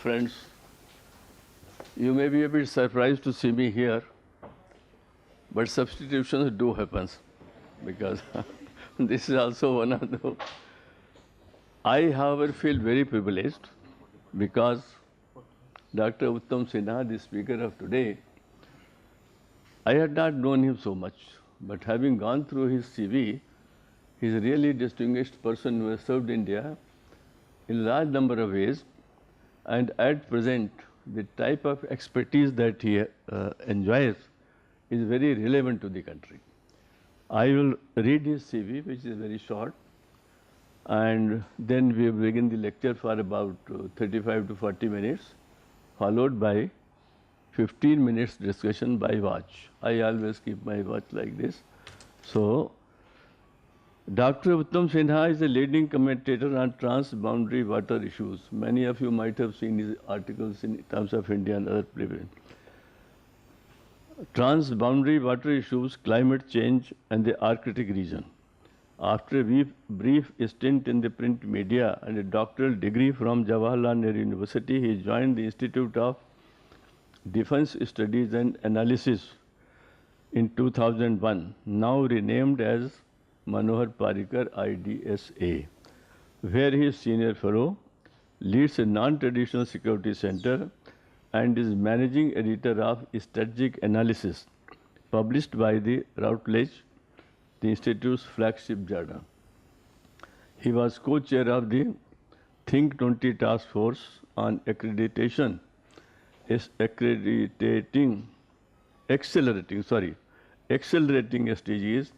friends, you may be a bit surprised to see me here, but substitutions do happen because this is also one of the. I, however, feel very privileged because Dr. Uttam Sinha, the speaker of today, I had not known him so much, but having gone through his CV, he is a really distinguished person who has served India in a large number of ways, and at present, the type of expertise that he enjoys is very relevant to the country. I will read his CV, which is very short, and then we will begin the lecture for about 35 to 40 minutes, followed by 15 minutes discussion by watch. I always keep my watch like this. So, Dr. Uttam Sinha is a leading commentator on transboundary water issues. Many of you might have seen his articles in Times of India and other places. Transboundary water issues, climate change and the Arctic region. After a brief stint in the print media and a doctoral degree from Jawaharlal Nehru University, he joined the Institute of Defense Studies and Analysis in 2001, now renamed as Manohar Parrikar IDSA, where he is senior fellow, leads a non-traditional security center, and is managing editor of Strategic Analysis, published by the Routledge, the Institute's flagship journal. He was co-chair of the Think 20 Task Force on Accelerating SDGs,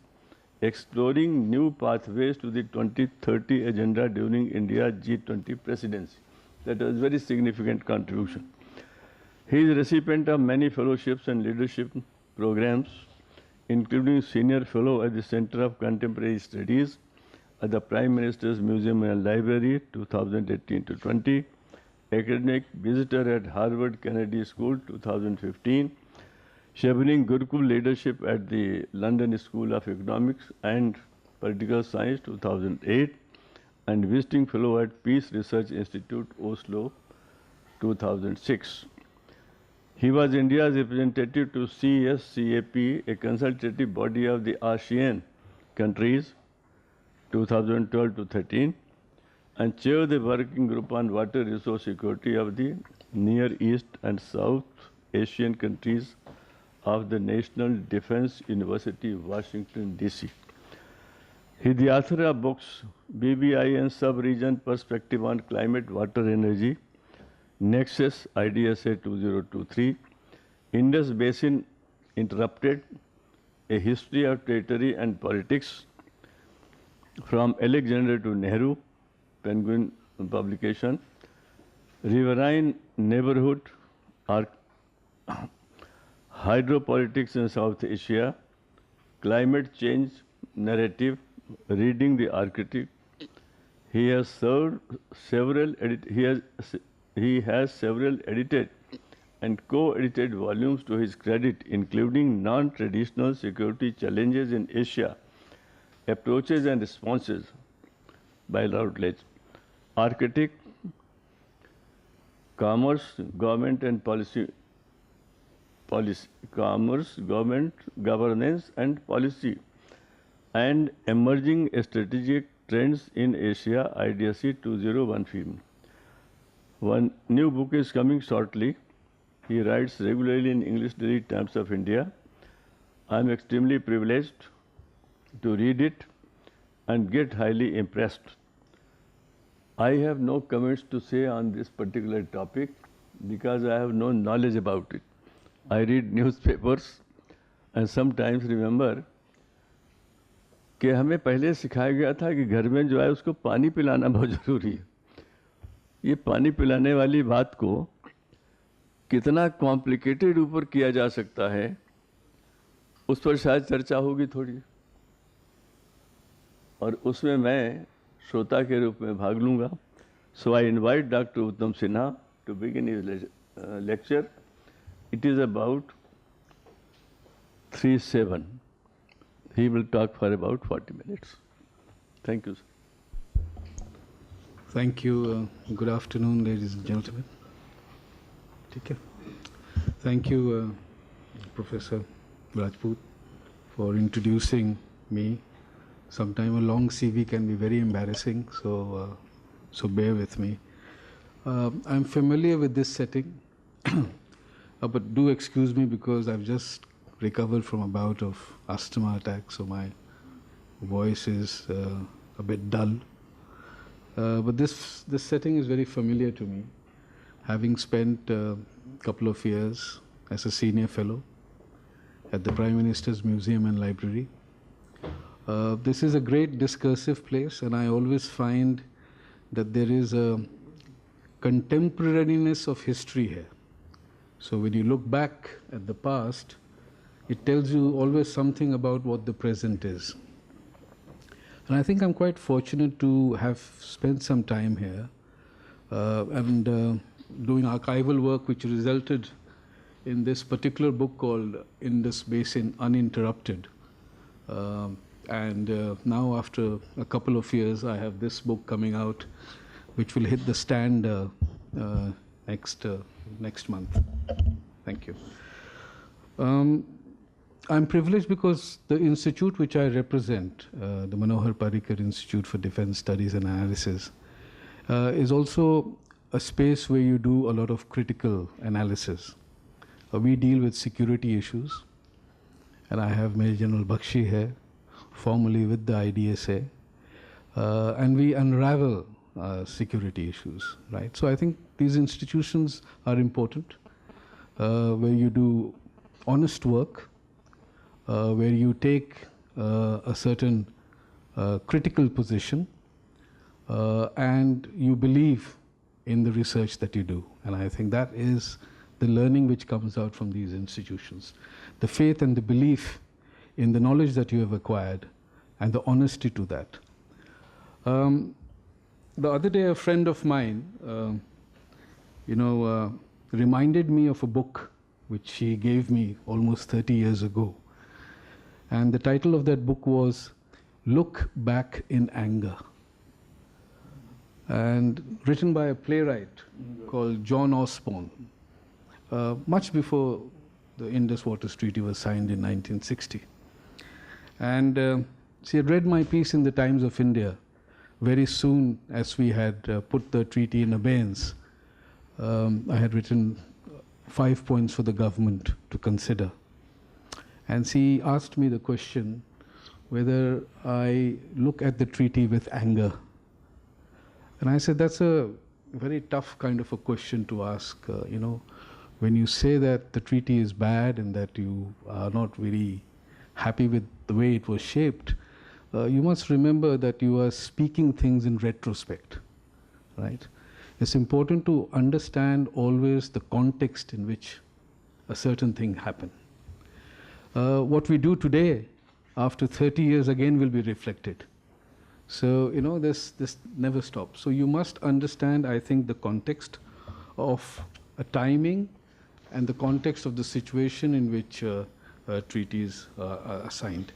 exploring new pathways to the 2030 agenda during India's G20 presidency. That was a very significant contribution. He is a recipient of many fellowships and leadership programs, including Senior Fellow at the Center of Contemporary Studies at the Prime Minister's Museum and Library 2018 to 20, Academic Visitor at Harvard Kennedy School 2015, championing Gurukul leadership at the London School of Economics and Political Science 2008, and visiting fellow at Peace Research Institute, Oslo 2006. He was India's representative to CSCAP, a consultative body of the ASEAN countries 2012 to 13, and chaired the working group on water resource security of the Near East and South Asian countries of the National Defense University, Washington, D.C. He is the author of books BBI and Sub-Region Perspective on Climate, Water, Energy, Nexus, IDSA 2023, Indus Basin Interrupted, A History of Territory and Politics, From Alexander to Nehru, Penguin publication, Riverine Neighborhood, Hydropolitics in South Asia, Climate Change Narrative, Reading the Arctic. He has several edited and co-edited volumes to his credit, including Non-Traditional Security Challenges in Asia, Approaches and Responses by Routledge, Arctic, Commerce, Government and Commerce, Government, Governance and Policy, and Emerging Strategic Trends in Asia, IDSA 2015. One new book is coming shortly. He writes regularly in English Daily Times of India. I am extremely privileged to read it and get highly impressed. I have no comments to say on this particular topic because I have no knowledge about it. I read newspapers and sometimes remember कि हमें पहले सिखाया गया था कि घर में जो है उसको पानी पिलाना बहुत ज़रूरी है. ये पानी पिलाने वाली बात को कितना कॉम्प्लिकेटेड ऊपर किया जा सकता है उस पर शायद चर्चा होगी थोड़ी, और उसमें मैं श्रोता के रूप में भाग लूँगा. सो आई invite doctor Uttam Sinha to begin his lecture. It is about 3:07. He will talk for about 40 minutes. Thank you, sir. Thank you. Good afternoon, ladies and gentlemen. Okay. Thank you, Professor Rajput, for introducing me. Sometimes a long CV can be very embarrassing, so bear with me. I'm familiar with this setting, but do excuse me because I've just recovered from a bout of asthma attack, so my voice is a bit dull. But this setting is very familiar to me, having spent a couple of years as a senior fellow at the Prime Minister's Museum and Library. This is a great discursive place, and I always find that there is a contemporaneous of history here. So when you look back at the past, it tells you always something about what the present is. And I think I'm quite fortunate to have spent some time here and doing archival work, which resulted in this particular book called Indus Basin Uninterrupted. And now, after a couple of years, I have this book coming out, which will hit the stand next month. Thank you. I'm privileged because the institute which I represent, the Manohar Parrikar Institute for Defense Studies and Analysis, is also a space where you do a lot of critical analysis. We deal with security issues, and I have Major General Bakshi here, formerly with the IDSA, and we unravel security issues, right? So I think these institutions are important, where you do honest work, where you take a certain critical position, and you believe in the research that you do. And I think that is the learning which comes out from these institutions. The faith and the belief in the knowledge that you have acquired and the honesty to that. The other day, a friend of mine, reminded me of a book which he gave me almost 30 years ago. And the title of that book was Look Back in Anger, and written by a playwright called John Osborne, much before the Indus Waters Treaty was signed in 1960. And she had read my piece in the Times of India very soon as we had put the treaty in abeyance. I had written 5 points for the government to consider. And she asked me the question whether I look at the treaty with anger. And I said, that's a very tough kind of a question to ask. When you say that the treaty is bad and that you are not very happy with the way it was shaped, you must remember that you are speaking things in retrospect, right? It's important to understand always the context in which a certain thing happened. What we do today, after 30 years, again will be reflected. So, this never stops. So you must understand, I think, the context of a timing and the context of the situation in which treaties are signed.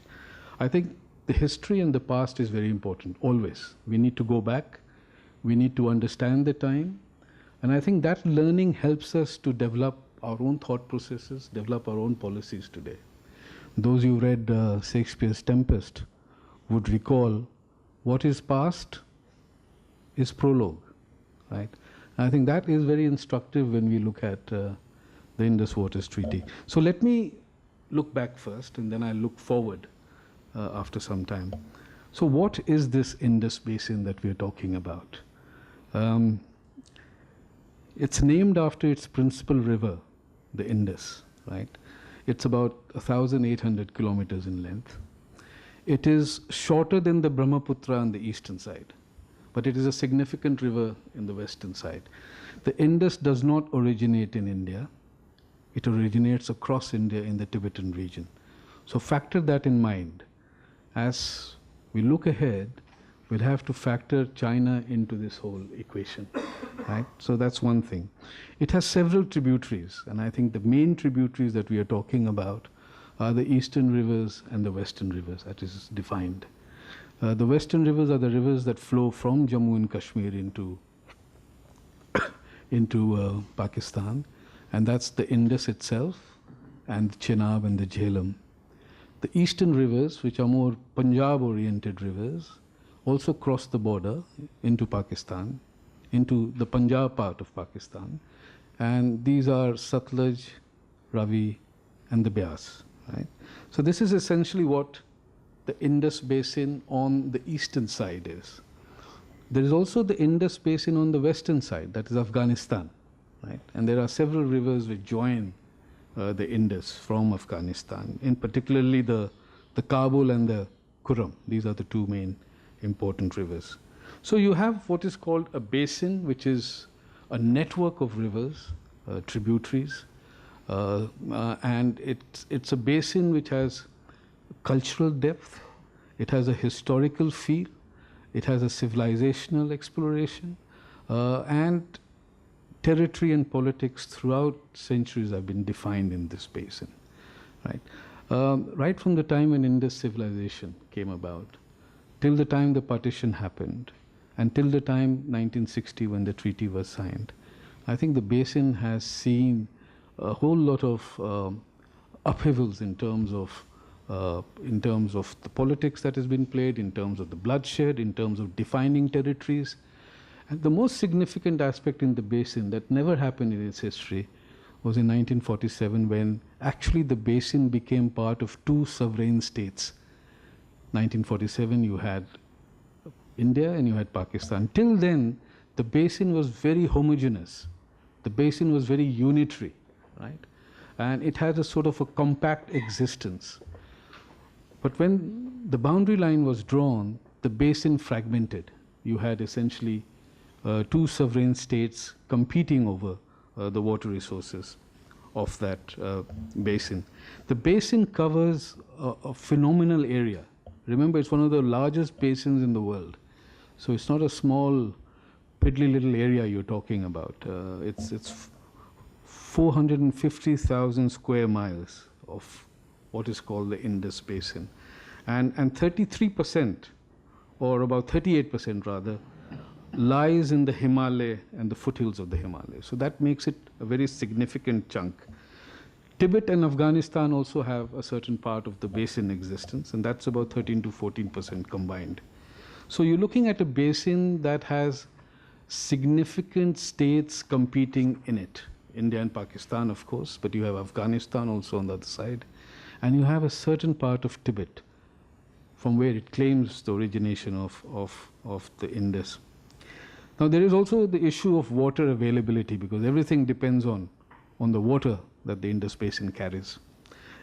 I think the history and the past is very important, always. We need to go back. We need to understand the time. And I think that learning helps us to develop our own thought processes, develop our own policies today. Those who read Shakespeare's Tempest would recall what is past is prologue, right? And I think that is very instructive when we look at the Indus Waters Treaty. So let me look back first, and then I'll look forward after some time. So what is this Indus Basin that we're talking about? It's named after its principal river, the Indus, right? It's about 1,800 kilometers in length. It is shorter than the Brahmaputra on the eastern side, but it is a significant river in the western side. The Indus does not originate in India. It originates across India in the Tibetan region. So factor that in mind. As we look ahead, we'll have to factor China into this whole equation, right? So that's one thing. It has several tributaries, and I think the main tributaries that we are talking about are the eastern rivers and the western rivers, that is defined. The western rivers are the rivers that flow from Jammu and Kashmir into Pakistan, and that's the Indus itself, and the Chenab and the Jhelum. The eastern rivers, which are more Punjab-oriented rivers, also cross the border into Pakistan, into the Punjab part of Pakistan, and these are Satluj, Ravi, and the Beas. Right? So this is essentially what the Indus basin on the eastern side is. There is also the Indus basin on the western side, that is Afghanistan. Right? And there are several rivers which join the Indus from Afghanistan, in particularly the Kabul and the Kurram. These are the two main important rivers. So you have what is called a basin, which is a network of rivers, tributaries, and it's a basin which has cultural depth, it has a historical feel, it has a civilizational exploration, and territory and politics throughout centuries have been defined in this basin. Right? Right from the time when Indus civilization came about, till the time the partition happened, and till the time 1960 when the treaty was signed, I think the basin has seen a whole lot of upheavals in terms of the politics that has been played, in terms of the bloodshed, in terms of defining territories. And the most significant aspect in the basin that never happened in its history was in 1947, when actually the basin became part of two sovereign states. 1947 you had India and you had Pakistan. Till then, the basin was very homogeneous. The basin was very unitary, right? And it had a sort of a compact existence. But when the boundary line was drawn, the basin fragmented. You had essentially two sovereign states competing over the water resources of that basin. The basin covers a phenomenal area. Remember, it's one of the largest basins in the world. So it's not a small, piddly little area you're talking about. It's 450,000 square miles of what is called the Indus Basin. And 33%, or about 38% rather, lies in the Himalaya and the foothills of the Himalaya. So that makes it a very significant chunk. Tibet and Afghanistan also have a certain part of the basin existence, and that's about 13 to 14% combined. So you're looking at a basin that has significant states competing in it. India and Pakistan, of course, but you have Afghanistan also on the other side. And you have a certain part of Tibet from where it claims the origination of the Indus. Now there is also the issue of water availability, because everything depends on the water that the Indus Basin carries.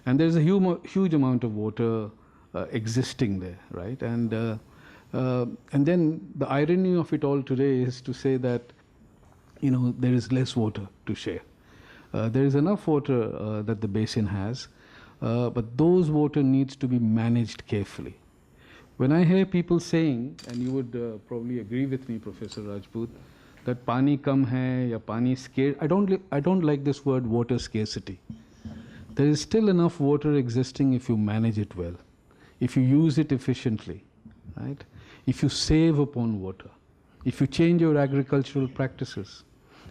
And there's a huge amount of water existing there, right? And then the irony of it all today is to say that, you know, there is less water to share. There is enough water that the basin has, but those water needs to be managed carefully. When I hear people saying, and you would probably agree with me, Professor Rajput, that pani kam hai ya pani scarce, I don't like this word water scarcity. There is still enough water existing if you manage it well, if you use it efficiently, right? If you save upon water, if you change your agricultural practices,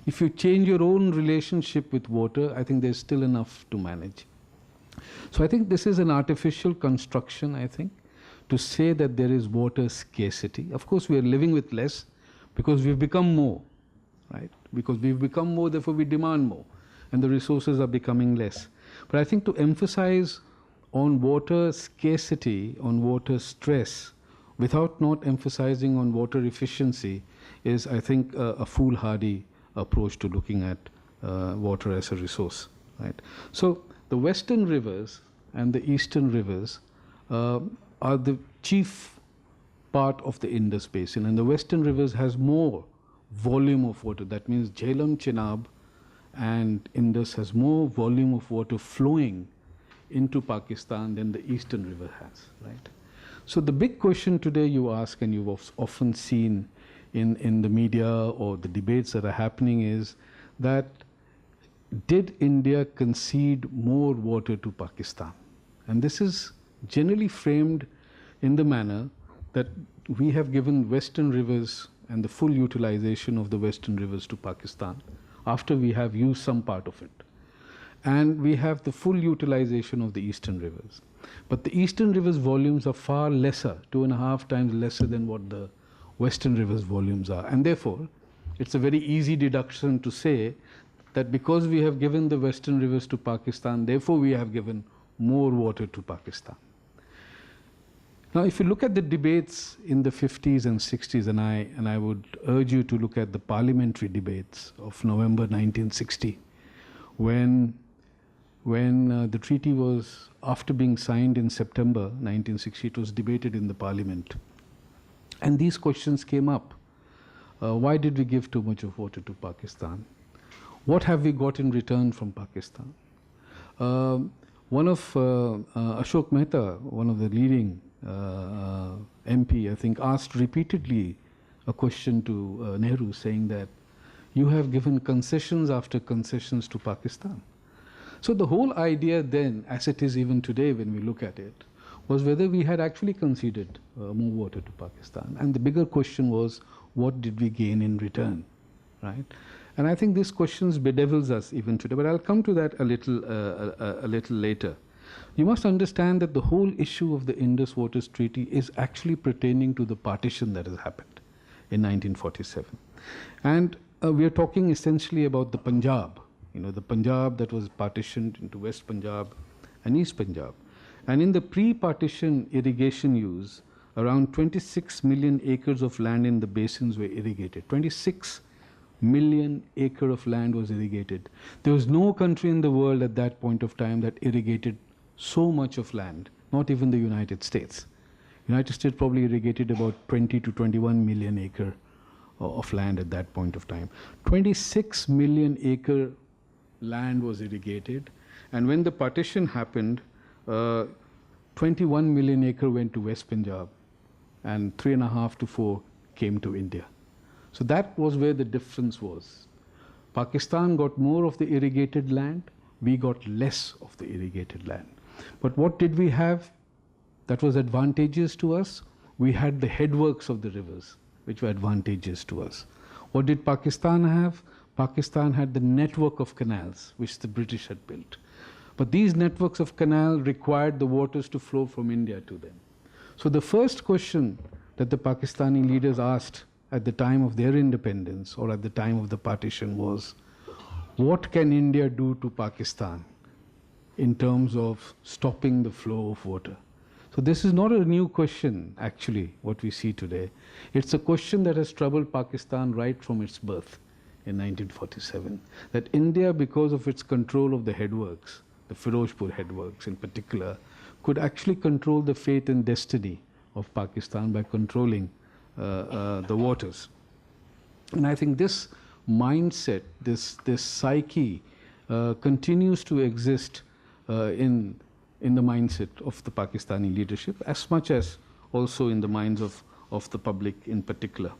if you change your own relationship with water, I think there's still enough to manage. So I think this is an artificial construction, I think, to say that there is water scarcity. Of course, we are living with less because we've become more, right? Because we've become more, therefore we demand more, and the resources are becoming less. But I think to emphasize on water scarcity, on water stress, without not emphasizing on water efficiency is, I think, a foolhardy approach to looking at water as a resource, right? So the western rivers and the eastern rivers are the chief part of the Indus Basin, and the western rivers has more volume of water. That means Jhelum, Chenab and Indus has more volume of water flowing into Pakistan than the eastern river has, right? So the big question today you ask, and you've often seen in the media or the debates that are happening, is that did India concede more water to Pakistan? And this is generally framed in the manner that we have given western rivers and the full utilization of the western rivers to Pakistan after we have used some part of it. and we have the full utilization of the eastern rivers. But the eastern rivers volumes are far lesser, 2.5 times lesser than what the western rivers volumes are. And therefore, it's a very easy deduction to say that because we have given the western rivers to Pakistan, therefore we have given more water to Pakistan. Now, if you look at the debates in the 50s and 60s, and I would urge you to look at the parliamentary debates of November 1960, when the treaty was, after being signed in September 1960, it was debated in the parliament. And these questions came up. Why did we give too much of water to Pakistan? What have we got in return from Pakistan? One of Ashok Mehta, one of the leading MP, I think, asked repeatedly a question to Nehru, saying that you have given concessions after concessions to Pakistan. So the whole idea then, as it is even today when we look at it, was whether we had actually conceded more water to Pakistan. And the bigger question was, what did we gain in return, right? And I think these questions bedevils us even today, but I'll come to that a little later. You must understand that the whole issue of the Indus Waters Treaty is actually pertaining to the partition that has happened in 1947. And we are talking essentially about the Punjab, the Punjab that was partitioned into West Punjab and East Punjab. And in the pre-partition irrigation use, around 26 million acres of land in the basins were irrigated. 26 million acre of land was irrigated. There was no country in the world at that point of time that irrigated so much of land, not even the United States. United States probably irrigated about 20 to 21 million acre of land at that point of time. 26 million acre land was irrigated, and when the partition happened, 21 million acre went to West Punjab, and 3.5 to 4 came to India. So that was where the difference was. Pakistan got more of the irrigated land, we got less of the irrigated land. But what did we have that was advantageous to us? We had the headworks of the rivers, which were advantageous to us. What did Pakistan have? Pakistan had the network of canals, which the British had built. But these networks of canal required the waters to flow from India to them. So the first question that the Pakistani leaders asked at the time of their independence or at the time of the partition was, what can India do to Pakistan in terms of stopping the flow of water? So this is not a new question, actually, what we see today. It's a question that has troubled Pakistan right from its birth in 1947. That India, because of its control of the headworks, the Firozpur headworks in particular, could actually control the fate and destiny of Pakistan by controlling the waters. And I think this mindset, this psyche continues to exist in the mindset of the Pakistani leadership, as much as also in the minds of the public in particular.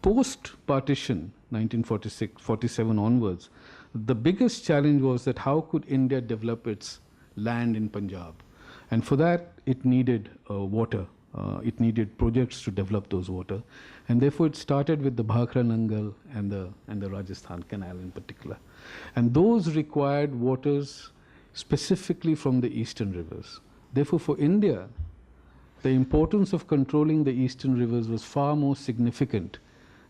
Post-partition, 1946-47 onwards, the biggest challenge was that how could India develop its land in Punjab? And for that, it needed water. It needed projects to develop those water. And therefore, it started with the Bhakra Nangal and the Rajasthan Canal in particular. And those required waters specifically from the eastern rivers. Therefore, for India, the importance of controlling the eastern rivers was far more significant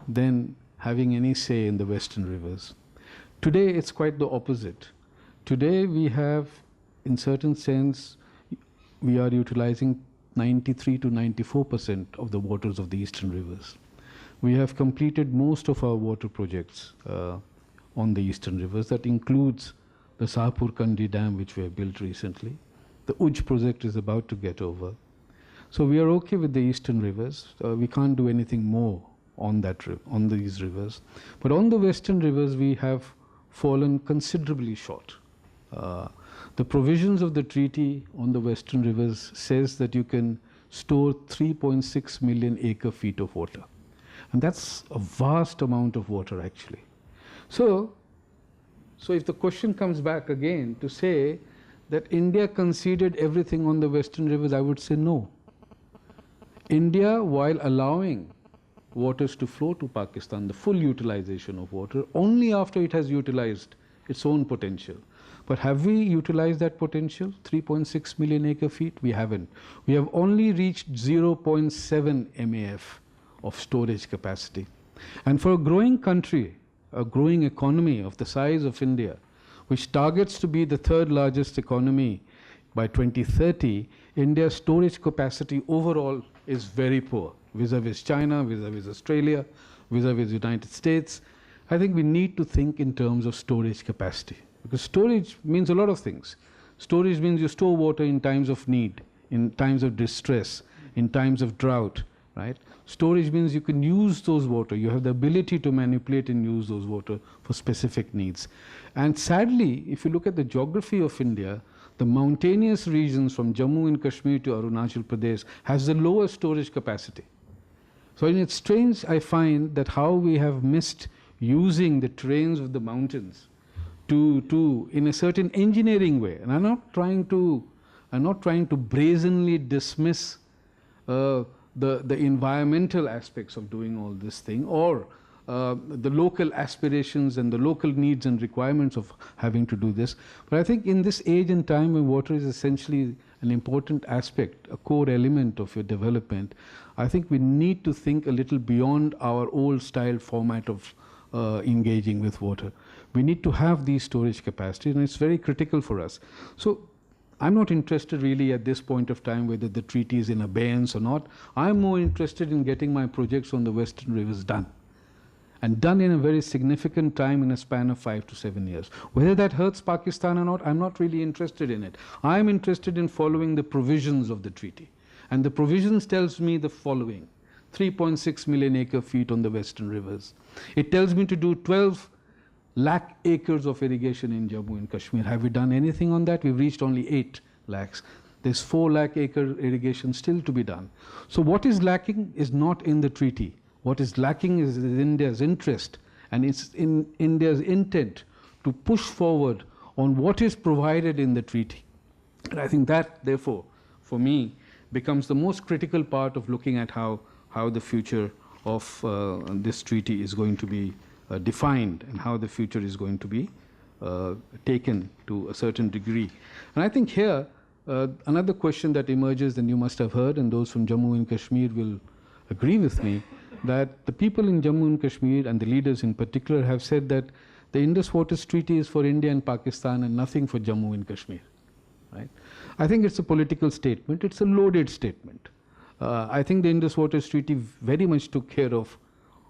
than having any say in the western rivers. Today, it's quite the opposite. Today, we have, in certain sense, we are utilizing 93 to 94% of the waters of the eastern rivers. We have completed most of our water projects on the eastern rivers. That includes the Sahapur Kandi Dam, which we have built recently. The Uj project is about to get over. So we are okay with the eastern rivers. We can't do anything more on these rivers. But on the western rivers, we have fallen considerably short. The provisions of the treaty on the western rivers says that you can store 3.6 million acre feet of water. And that's a vast amount of water, actually. So if the question comes back again to say that India conceded everything on the western rivers, I would say no. India, while allowing waters to flow to Pakistan, the full utilization of water, only after it has utilized its own potential. But have we utilized that potential? 3.6 million acre feet? We haven't. We have only reached 0.7 MAF of storage capacity. And for a growing country, a growing economy of the size of India, which targets to be the third largest economy by 2030, India's storage capacity overall is very poor, vis-a-vis China, vis-a-vis Australia, vis-a-vis United States. I think we need to think in terms of storage capacity, because storage means a lot of things. Storage means you store water in times of need, in times of distress, in times of drought, right? Storage means you can use those water. You have the ability to manipulate and use those water for specific needs. And sadly, if you look at the geography of India, the mountainous regions from Jammu and Kashmir to Arunachal Pradesh has the lowest storage capacity. So it's strange, I find, that how we have missed using the terrains of the mountains to in a certain engineering way. And I'm not trying to brazenly dismiss the environmental aspects of doing all this thing, or the local aspirations and the local needs and requirements of having to do this. But I think in this age and time when water is essentially an important aspect, a core element of your development, I think we need to think a little beyond our old style format of engaging with water. We need to have these storage capacities, and it's very critical for us. So I'm not interested really at this point of time whether the treaty is in abeyance or not. I'm more interested in getting my projects on the Western rivers done, and done in a very significant time, in a span of 5 to 7 years. Whether that hurts Pakistan or not, I'm not really interested in it. I'm interested in following the provisions of the treaty. And the provisions tells me the following: 3.6 million acre feet on the Western rivers. It tells me to do 12 lakh acres of irrigation in Jammu and Kashmir. Have we done anything on that? We've reached only 8 lakhs. There's 4 lakh acre irrigation still to be done. So what is lacking is not in the treaty. What is lacking is in India's interest, and it's in India's intent to push forward on what is provided in the treaty. And I think that, therefore, for me, becomes the most critical part of looking at how the future of this treaty is going to be defined, and how the future is going to be taken to a certain degree. And I think here, another question that emerges, and you must have heard, and those from Jammu and Kashmir will agree with me, that the people in Jammu and Kashmir, and the leaders in particular, have said that the Indus Waters Treaty is for India and Pakistan and nothing for Jammu and Kashmir. Right? I think it's a political statement. It's a loaded statement. I think the Indus Waters Treaty very much took care of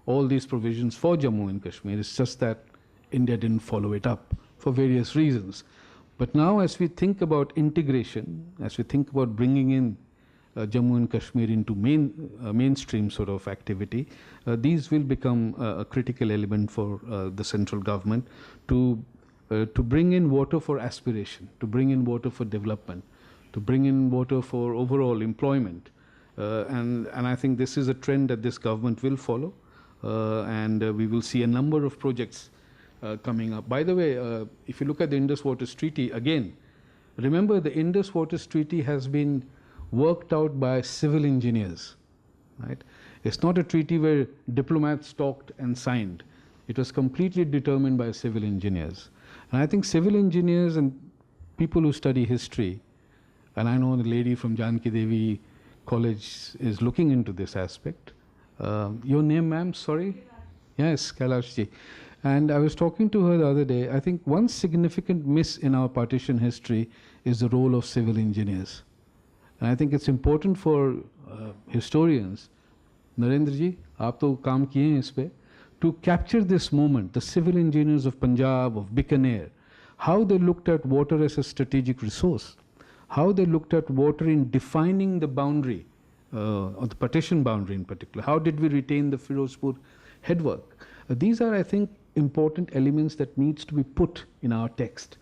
all these provisions for Jammu and Kashmir. It's just that India didn't follow it up for various reasons. But now, as we think about integration, as we think about bringing in Jammu and Kashmir into mainstream sort of activity, these will become a critical element for the central government to bring in water for aspiration, to bring in water for development, to bring in water for overall employment. And I think this is a trend that this government will follow, and we will see a number of projects coming up. By the way, if you look at the Indus Waters Treaty, again, remember the Indus Waters Treaty has been worked out by civil engineers, right? It's not a treaty where diplomats talked and signed. It was completely determined by civil engineers. And I think civil engineers and people who study history, and I know the lady from Janki Devi College is looking into this aspect. Your name, ma'am? Sorry? Yes, Kailashji. And I was talking to her the other day. I think one significant miss in our partition history is the role of civil engineers. And I think it's important for historians, Narendra ji, aap to kaam kiye hain is pe, to capture this moment, the civil engineers of Punjab, of Bikaner, how they looked at water as a strategic resource, how they looked at water in defining the boundary, or the partition boundary in particular. How did we retain the Firozpur headwork? These are, I think, important elements that needs to be put in our text,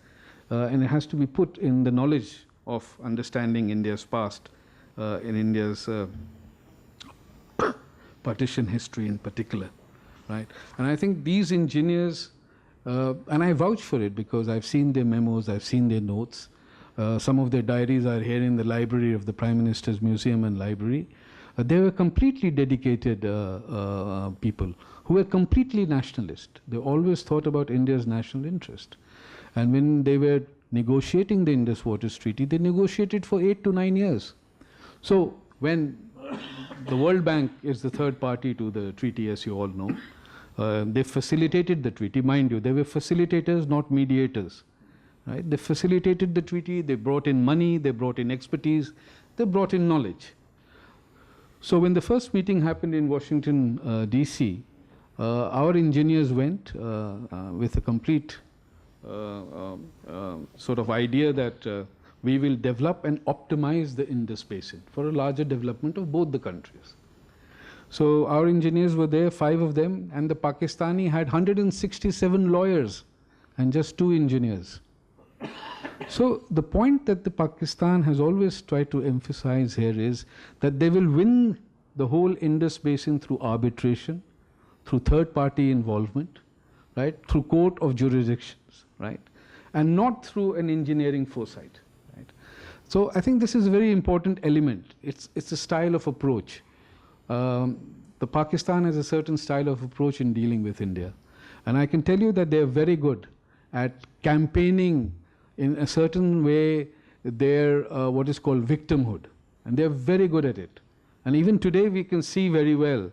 and it has to be put in the knowledge of understanding India's past, in India's partition history in particular, right? And I think these engineers, and I vouch for it because I've seen their memos, I've seen their notes. Some of their diaries are here in the library of the Prime Minister's Museum and Library. They were completely dedicated people who were completely nationalist. They always thought about India's national interest. And when they were negotiating the Indus Waters Treaty, they negotiated for 8 to 9 years. So when the World Bank is the third party to the treaty, as you all know, they facilitated the treaty. Mind you, they were facilitators, not mediators. Right? They facilitated the treaty, they brought in money, they brought in expertise, they brought in knowledge. So when the first meeting happened in Washington, D.C., our engineers went with a complete sort of idea that we will develop and optimize the Indus Basin for a larger development of both the countries. So our engineers were there, 5 of them, and the Pakistani had 167 lawyers and just 2 engineers. So the point that the Pakistan has always tried to emphasize here is that they will win the whole Indus Basin through arbitration, through third-party involvement, right, through court of jurisdictions, right, and not through an engineering foresight. Right? So I think this is a very important element. It's a style of approach. The Pakistan has a certain style of approach in dealing with India. And I can tell you that they're very good at campaigning in a certain way their what is called victimhood. And they're very good at it. And even today we can see very well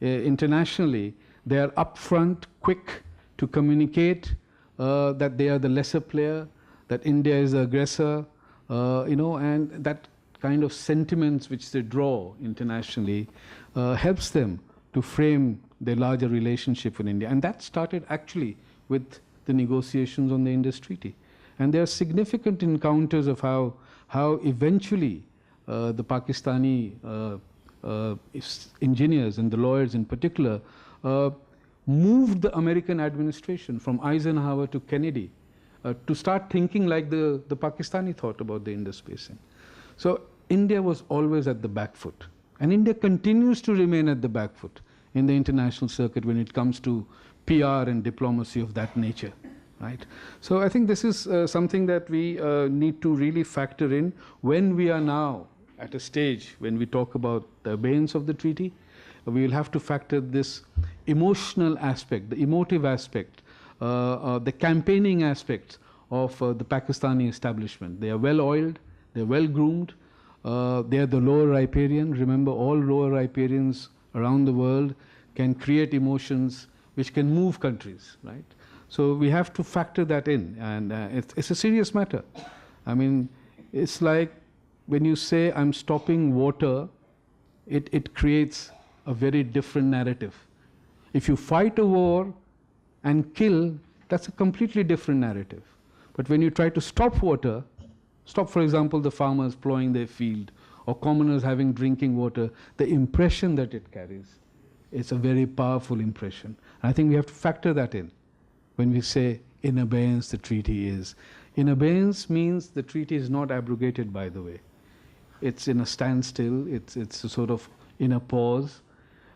internationally, they are upfront, quick to communicate that they are the lesser player, that India is the aggressor, and that kind of sentiments which they draw internationally helps them to frame their larger relationship with India. And that started actually with the negotiations on the Indus Treaty. And there are significant encounters of how eventually the Pakistani engineers and the lawyers in particular moved the American administration from Eisenhower to Kennedy to start thinking like the Pakistani thought about the Indus Basin. So India was always at the back foot. And India continues to remain at the back foot in the international circuit when it comes to PR and diplomacy of that nature. Right? So I think this is something that we need to really factor in when we are now at a stage when we talk about the abeyance of the treaty. We will have to factor this emotional aspect, the emotive aspect, the campaigning aspects of the Pakistani establishment. They are well oiled, they are well groomed, they are the lower riparian. Remember, all lower riparians around the world can create emotions which can move countries, right? So we have to factor that in, and it's a serious matter. I mean, it's like when you say I'm stopping water, it creates a very different narrative. If you fight a war and kill, that's a completely different narrative. But when you try to stop water, stop, for example, the farmers plowing their field or commoners having drinking water, the impression that it carries, it's a very powerful impression. And I think we have to factor that in when we say in abeyance the treaty is. In abeyance means the treaty is not abrogated, by the way. It's in a standstill, it's a sort of in a pause.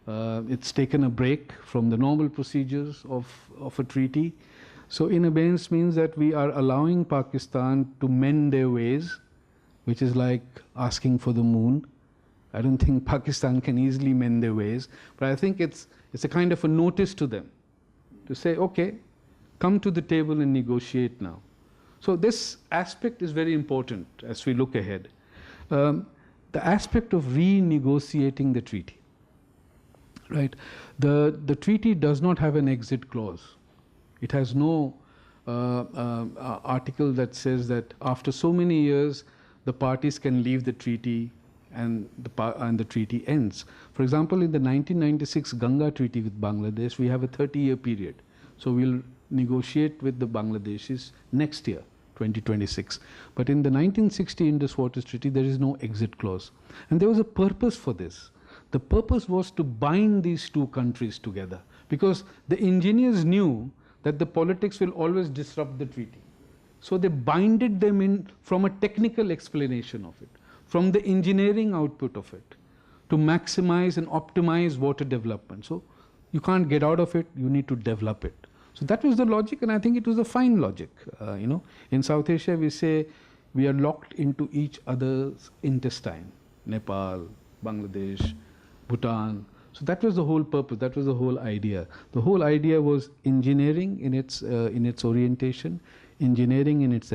It's taken a break from the normal procedures of a treaty. So in abeyance means that we are allowing Pakistan to mend their ways, which is like asking for the moon. I don't think Pakistan can easily mend their ways, but I think it's a kind of a notice to them to say, okay, come to the table and negotiate now. So this aspect is very important as we look ahead. The aspect of renegotiating the treaty, right? The treaty does not have an exit clause. It has no article that says that after so many years, the parties can leave the treaty and the treaty ends. For example, in the 1996 Ganga Treaty with Bangladesh, we have a 30-year period. So we'll negotiate with the Bangladeshis next year, 2026. But in the 1960 Indus Waters Treaty, there is no exit clause. And there was a purpose for this. The purpose was to bind these two countries together, because the engineers knew that the politics will always disrupt the treaty. So they binded them in from a technical explanation of it, from the engineering output of it, to maximize and optimize water development. So you can't get out of it, you need to develop it. So that was the logic, and I think it was a fine logic. In South Asia, we say we are locked into each other's intestine. Nepal, Bangladesh, Bhutan. So that was the whole purpose, that was the whole idea. The whole idea was engineering in its orientation, engineering in its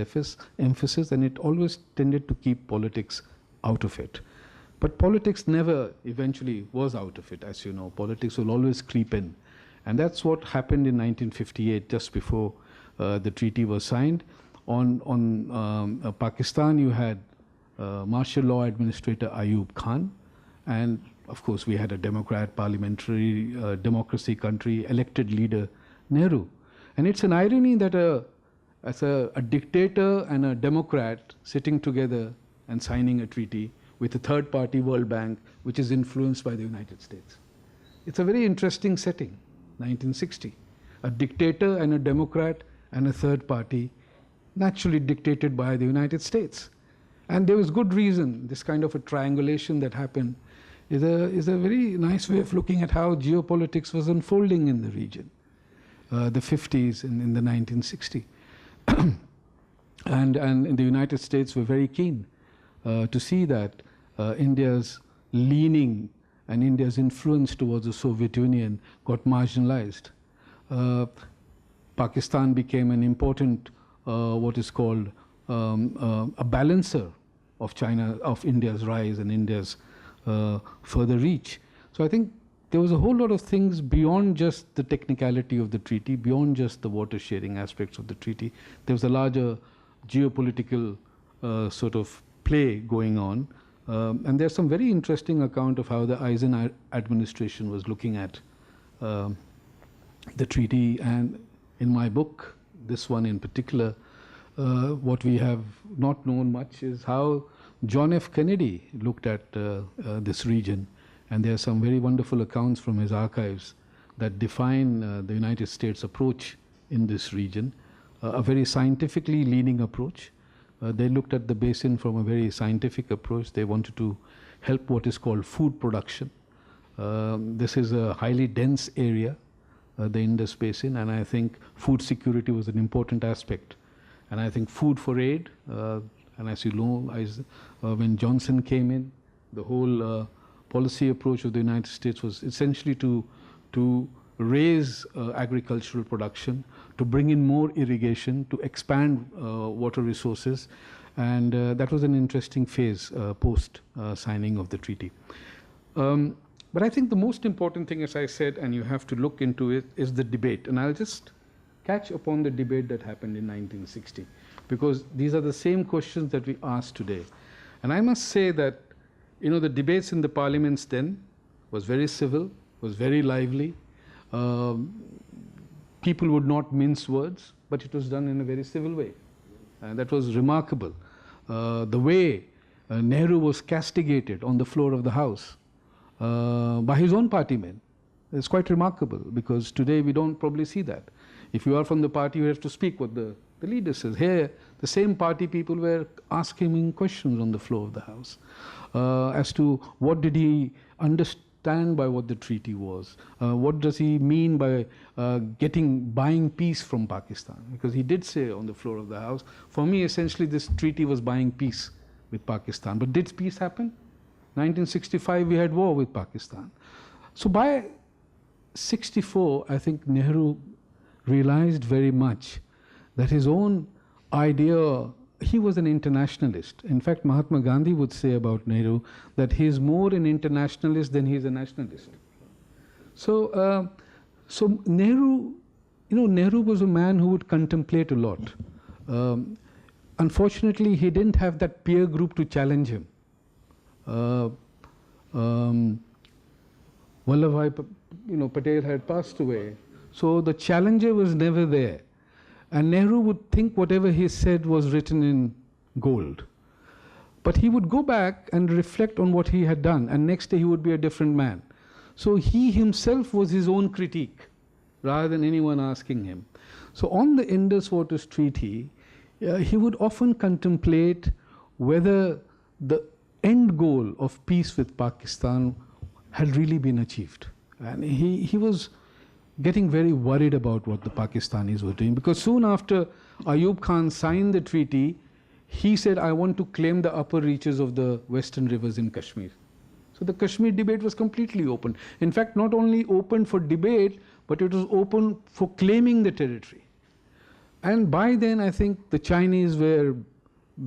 emphasis, and it always tended to keep politics out of it. But politics never eventually was out of it, as you know. Politics will always creep in. And that's what happened in 1958, just before the treaty was signed. On Pakistan, you had martial law administrator Ayub Khan, and of course we had a democrat, parliamentary democracy country, elected leader Nehru. And it's an irony that as a dictator and a democrat sitting together and signing a treaty with a third party, World Bank, which is influenced by the United States. It's a very interesting setting, 1960. A dictator and a democrat and a third party, naturally dictated by the United States. And there was good reason. This kind of a triangulation that happened is a very nice way of looking at how geopolitics was unfolding in the region, the 50s and in the 1960s. and the United States were very keen to see that India's leaning and India's influence towards the Soviet Union got marginalized. Pakistan became an important, what is called a balancer of India's rise and India's further reach. So I think there was a whole lot of things beyond just the technicality of the treaty, beyond just the water sharing aspects of the treaty. There was a larger geopolitical sort of play going on. And there's some very interesting account of how the Eisenhower administration was looking at the treaty. And in my book, this one in particular, what we have not known much is how John F. Kennedy looked at this region. And there are some very wonderful accounts from his archives that define the United States approach in this region, a very scientifically leaning approach. They looked at the basin from a very scientific approach. They wanted to help what is called food production. This is a highly dense area, the Indus Basin, and I think food security was an important aspect. And I think food for aid, and as you know, when Johnson came in, the whole policy approach of the United States was essentially to raise agricultural production, to bring in more irrigation, to expand water resources, and that was an interesting phase post signing of the treaty. But I think the most important thing, as I said, and you have to look into it, is the debate. And I'll just catch upon the debate that happened in 1960, because these are the same questions that we ask today. And I must say that, you know, the debates in the parliaments then was very civil, was very lively. People would not mince words, but it was done in a very civil way. And that was remarkable. The way Nehru was castigated on the floor of the House by his own party men is quite remarkable, because today we don't probably see that. If you are from the party, you have to speak what the leader says. Here, the same party people were asking him questions on the floor of the House as to what did he understand by what the treaty was. What does he mean by buying peace from Pakistan? Because he did say on the floor of the House, for me, essentially, this treaty was buying peace with Pakistan. But did peace happen? 1965, we had war with Pakistan. So by 64, I think Nehru realized very much that his own idea, he was an internationalist. In fact, Mahatma Gandhi would say about Nehru that he is more an internationalist than he is a nationalist. So, Nehru, Nehru was a man who would contemplate a lot. Unfortunately, he didn't have that peer group to challenge him. Vallabhbhai, Patel had passed away. So the challenger was never there. And Nehru would think whatever he said was written in gold. But he would go back and reflect on what he had done, and next day he would be a different man. So he himself was his own critique, rather than anyone asking him. So on the Indus Waters Treaty, he would often contemplate whether the end goal of peace with Pakistan had really been achieved. And he was getting very worried about what the Pakistanis were doing, because soon after Ayub Khan signed the treaty, he said, I want to claim the upper reaches of the western rivers in Kashmir. So the Kashmir debate was completely open. In fact, not only open for debate, but it was open for claiming the territory. And by then, I think the Chinese were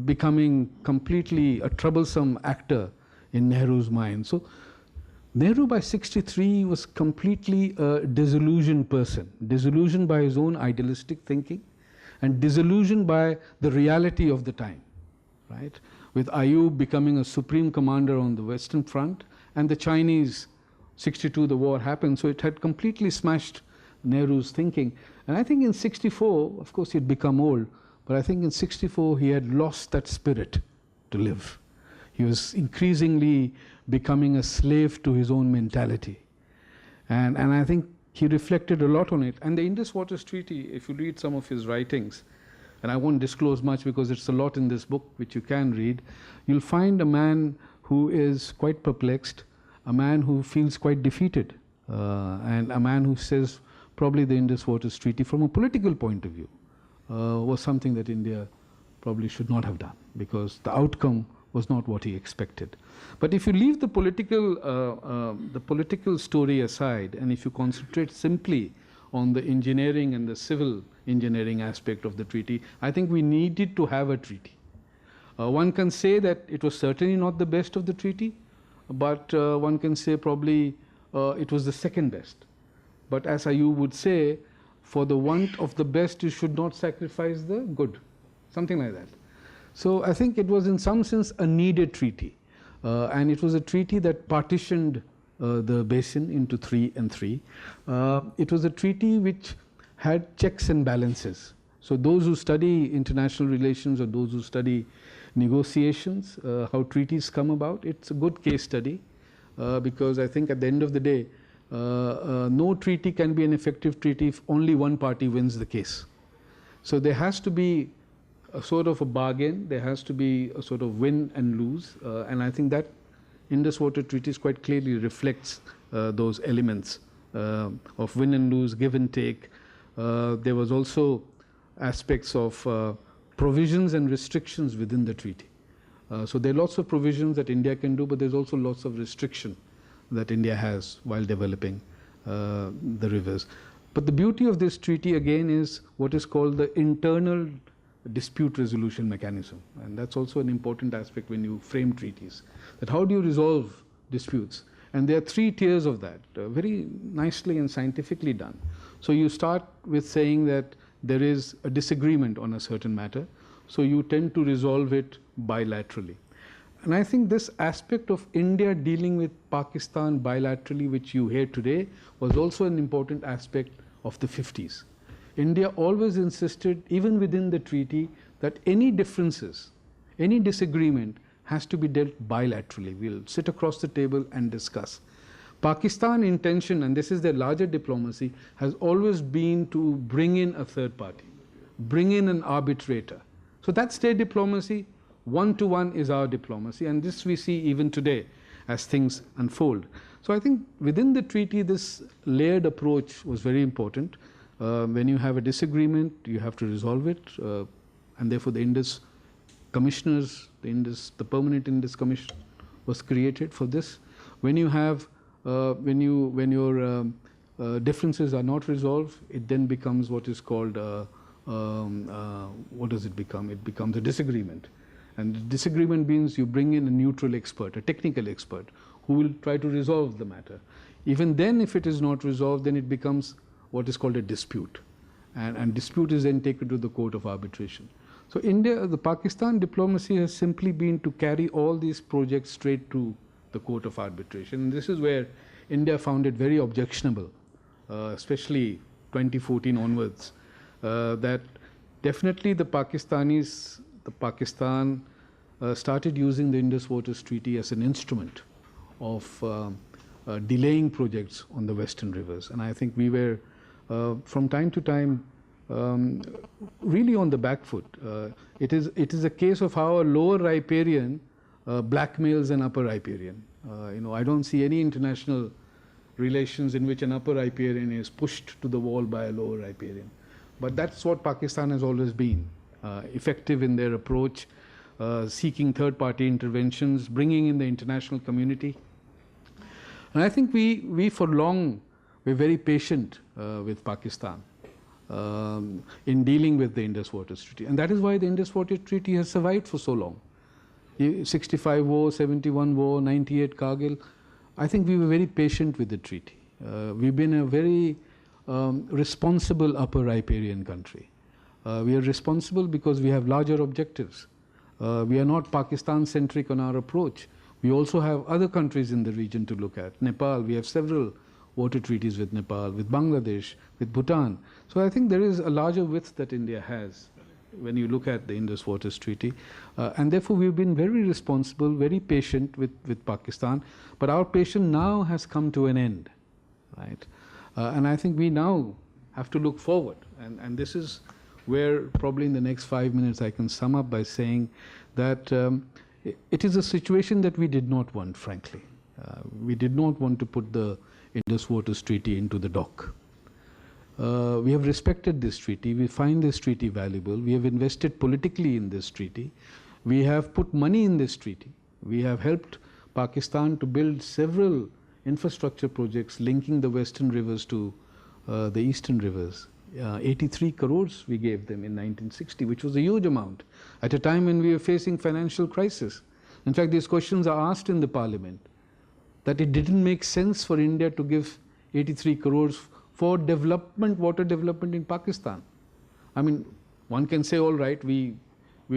becoming completely a troublesome actor in Nehru's mind. So Nehru by 63 was completely a disillusioned person, disillusioned by his own idealistic thinking and disillusioned by the reality of the time, right? With Ayub becoming a supreme commander on the Western Front and the Chinese, 62 the war happened, so it had completely smashed Nehru's thinking. And I think in 64, of course he'd become old, but I think in 64 he had lost that spirit to live. He was increasingly becoming a slave to his own mentality. And I think he reflected a lot on it. And the Indus Waters Treaty, if you read some of his writings, and I won't disclose much because it's a lot in this book which you can read, you'll find a man who is quite perplexed, a man who feels quite defeated, and a man who says probably the Indus Waters Treaty from a political point of view was something that India probably should not have done because the outcome was not what he expected. But if you leave the political story aside and if you concentrate simply on the engineering and the civil engineering aspect of the treaty, I think we needed to have a treaty. One can say that it was certainly not the best of the treaty, but one can say probably it was the second best. But as you would say, for the want of the best, you should not sacrifice the good, something like that. So I think it was in some sense a needed treaty. And it was a treaty that partitioned the basin into 3 and 3. It was a treaty which had checks and balances. So those who study international relations or those who study negotiations, how treaties come about, it's a good case study because I think at the end of the day, no treaty can be an effective treaty if only one party wins the case. So there has to be a sort of a bargain, there has to be a sort of win and lose, and I think that Indus Water Treaties quite clearly reflects those elements of win and lose, give and take. There was also aspects of provisions and restrictions within the treaty. So there are lots of provisions that India can do, but there's also lots of restriction that India has while developing the rivers. But the beauty of this treaty again is what is called the internal dispute resolution mechanism, and that's also an important aspect when you frame treaties, that how do you resolve disputes. And there are 3 tiers of that, very nicely and scientifically done. So you start with saying that there is a disagreement on a certain matter, so you tend to resolve it bilaterally. And I think this aspect of India dealing with Pakistan bilaterally, which you hear today, was also an important aspect of the 50s. India always insisted, even within the treaty, that any differences, any disagreement has to be dealt bilaterally. We'll sit across the table and discuss. Pakistan intention, and this is their larger diplomacy, has always been to bring in a third party, bring in an arbitrator. So that's their diplomacy. One-to-one is our diplomacy, and this we see even today as things unfold. So I think within the treaty, this layered approach was very important. When you have a disagreement, you have to resolve it, and therefore the Indus commissioners, the permanent Indus Commission was created for this. When you have, when your differences are not resolved, it then becomes what is called, what does it become? It becomes a disagreement. And the disagreement means you bring in a neutral expert, a technical expert, who will try to resolve the matter. Even then, if it is not resolved, then it becomes what is called a dispute. And dispute is then taken to the court of arbitration. So the Pakistan diplomacy has simply been to carry all these projects straight to the court of arbitration. And this is where India found it very objectionable, especially 2014 onwards, that definitely the Pakistan started using the Indus Waters Treaty as an instrument of delaying projects on the western rivers. And I think we were, from time to time, really on the back foot. It is a case of how a lower riparian blackmails an upper riparian. I don't see any international relations in which an upper riparian is pushed to the wall by a lower riparian. But that's what Pakistan has always been, effective in their approach, seeking third-party interventions, bringing in the international community. And I think we for long were very patient with Pakistan in dealing with the Indus Waters Treaty. And that is why the Indus Waters Treaty has survived for so long. 65 war, 71 war, 98 Kargil. I think we were very patient with the treaty. We've been a very responsible upper riparian country. We are responsible because we have larger objectives. We are not Pakistan-centric on our approach. We also have other countries in the region to look at. Nepal, we have several water treaties with Nepal, with Bangladesh, with Bhutan. So I think there is a larger width that India has when you look at the Indus Waters Treaty. And therefore we've been very responsible, very patient with Pakistan. But our patience now has come to an end, right? And I think we now have to look forward. And this is where probably in the next 5 minutes I can sum up by saying that it is a situation that we did not want, frankly. We did not want to put the Indus Waters Treaty into the dock. We have respected this treaty. We find this treaty valuable. We have invested politically in this treaty. We have put money in this treaty. We have helped Pakistan to build several infrastructure projects linking the western rivers to the eastern rivers. 83 crores we gave them in 1960, which was a huge amount at a time when we were facing financial crisis. In fact, these questions are asked in the parliament, that it didn't make sense for India to give 83 crores for development, water development in Pakistan. I mean, one can say, all right, we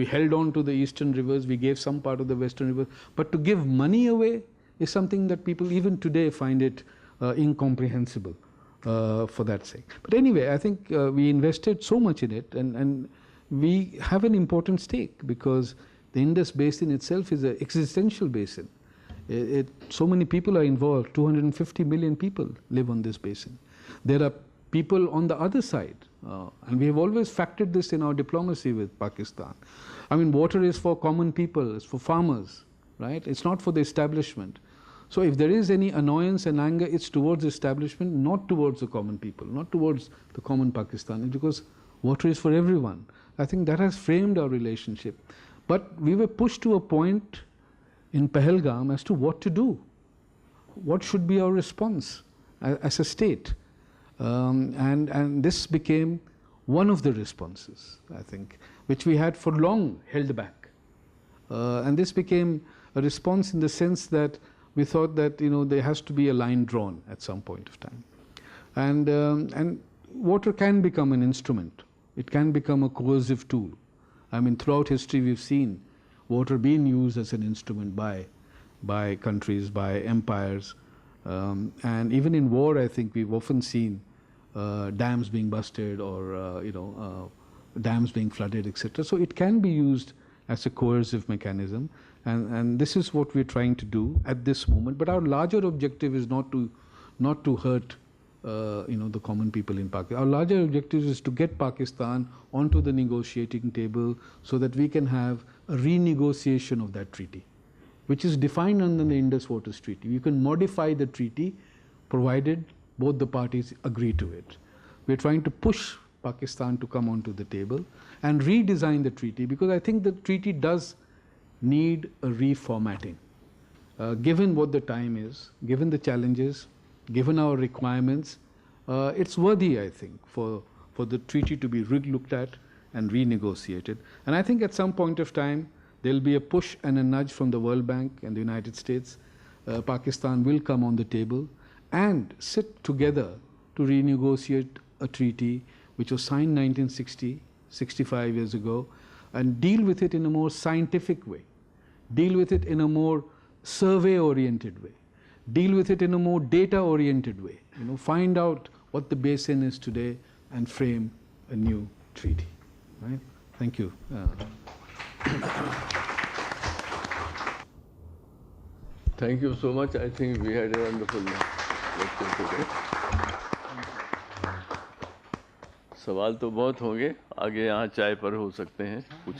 held on to the eastern rivers, we gave some part of the western rivers, but to give money away is something that people even today find it incomprehensible for that sake. But anyway, I think we invested so much in it, and we have an important stake because the Indus Basin itself is an existential basin. So many people are involved. 250 million people live on this basin. There are people on the other side, and we have always factored this in our diplomacy with Pakistan. I mean, water is for common people, it's for farmers, right? It's not for the establishment. So if there is any annoyance and anger, it's towards the establishment, not towards the common people, not towards the common Pakistanis, because water is for everyone. I think that has framed our relationship. But we were pushed to a point in Pahalgam as to what to do. What should be our response as a state? And this became one of the responses, I think, which we had for long held back. And this became a response in the sense that we thought that there has to be a line drawn at some point of time. And water can become an instrument. It can become a coercive tool. I mean, throughout history we've seen water being used as an instrument by countries, by empires. And even in war, I think we've often seen dams being busted or dams being flooded, etc. So it can be used as a coercive mechanism, and this is what we're trying to do at this moment. But our larger objective is not to hurt the common people in Pakistan. Our larger objective is to get Pakistan onto the negotiating table so that we can have a renegotiation of that treaty, which is defined under the Indus Waters Treaty. You can modify the treaty provided both the parties agree to it. We're trying to push Pakistan to come onto the table and redesign the treaty, because I think the treaty does need a reformatting. Given what the time is, given the challenges, given our requirements, it's worthy, I think, for the treaty to be re-looked at and renegotiated. And I think at some point of time, there'll be a push and a nudge from the World Bank and the United States. Pakistan will come on the table and sit together to renegotiate a treaty which was signed 1960, 65 years ago, and deal with it in a more scientific way, deal with it in a more survey-oriented way, deal with it in a more data-oriented way, find out what the basin is today and frame a new treaty. Right? Thank you. Thank you so much. I think we had a wonderful lecture today. सवाल तो बहुत होंगे, आगे यहाँ चाय पर हो सकते हैं, पूछे